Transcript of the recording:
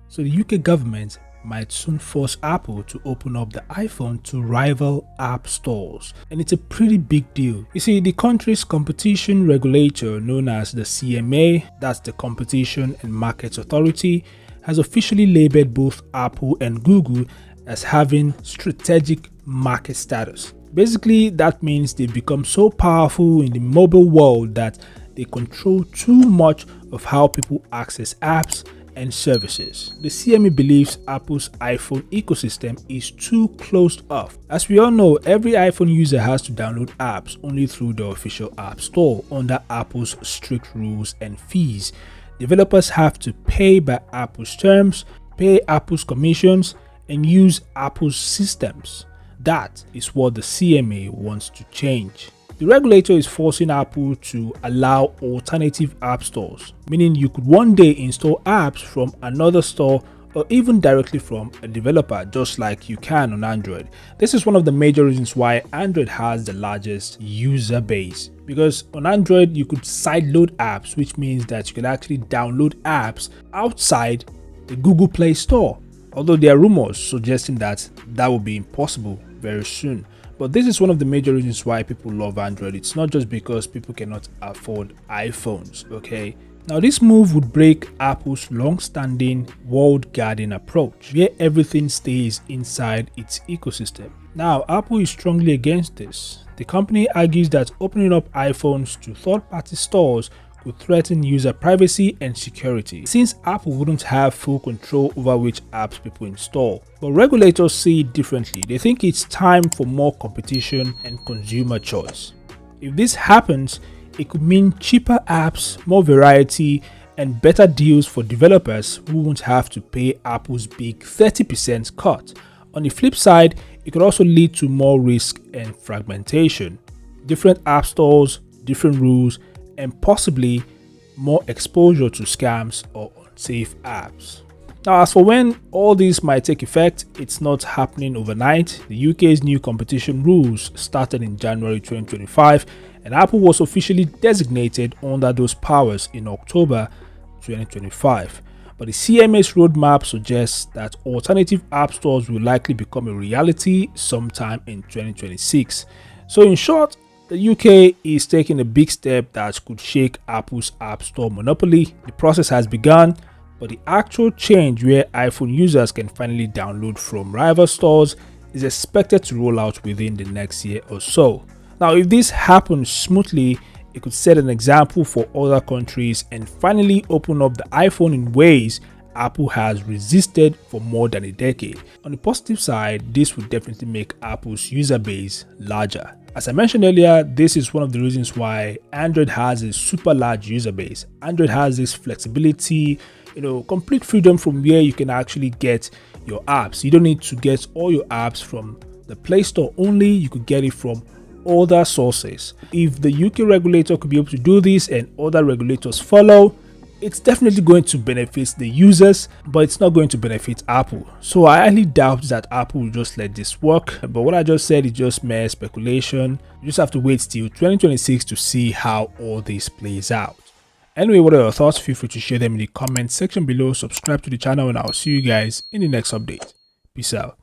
So the UK government might soon force Apple to open up the iPhone to rival app stores, and it's a pretty big deal. You see, the country's competition regulator known as the CMA, that's the Competition and Markets Authority, has officially labeled both Apple and Google as having strategic market status. Basically, that means they've become so powerful in the mobile world that they control too much of how people access apps and services. The CME believes Apple's iPhone ecosystem is too closed off. As we all know, every iPhone user has to download apps only through the official App Store under Apple's strict rules and fees. Developers have to pay by Apple's terms, pay Apple's commissions, and use Apple's systems. That is what the CMA wants to change. The regulator is forcing Apple to allow alternative app stores, meaning you could one day install apps from another store or even directly from a developer, just like you can on Android. This is one of the major reasons why Android has the largest user base, because on Android you could sideload apps, which means that you can actually download apps outside the Google Play Store, although there are rumors suggesting that that will be impossible very soon. But this is one of the major reasons why people love Android. It's not just because people cannot afford iPhones, okay? Now, this move would break Apple's long-standing walled garden approach, where everything stays inside its ecosystem. Now, Apple is strongly against this. The company argues that opening up iPhones to third-party stores could threaten user privacy and security, since Apple wouldn't have full control over which apps people install. But regulators see it differently. They think it's time for more competition and consumer choice. If this happens, it could mean cheaper apps, more variety, and better deals for developers who won't have to pay Apple's big 30% cut. On the flip side, it could also lead to more risk and fragmentation. Different app stores, different rules, and possibly more exposure to scams or unsafe apps. Now, as for when all this might take effect, it's not happening overnight. The UK's new competition rules started in January 2025, and Apple was officially designated under those powers in October 2025. But the CMA's roadmap suggests that alternative app stores will likely become a reality sometime in 2026. So in short, the UK is taking a big step that could shake Apple's App Store monopoly. The process has begun, but the actual change where iPhone users can finally download from rival stores is expected to roll out within the next year or so. Now, if this happens smoothly, it could set an example for other countries and finally open up the iPhone in ways Apple has resisted for more than a decade. On the positive side, this would definitely make Apple's user base larger. As I mentioned earlier, this is one of the reasons why Android has a super large user base. Android has this flexibility, complete freedom from where you can actually get your apps. You don't need to get all your apps from the Play Store only. You could get it from other sources. If the UK regulator could be able to do this and other regulators follow, it's definitely going to benefit the users, but it's not going to benefit Apple. So I highly doubt that Apple will just let this work. But what I just said is just mere speculation. You just have to wait till 2026 to see how all this plays out. Anyway, what are your thoughts? Feel free to share them in the comment section below. Subscribe to the channel and I'll see you guys in the next update. Peace out.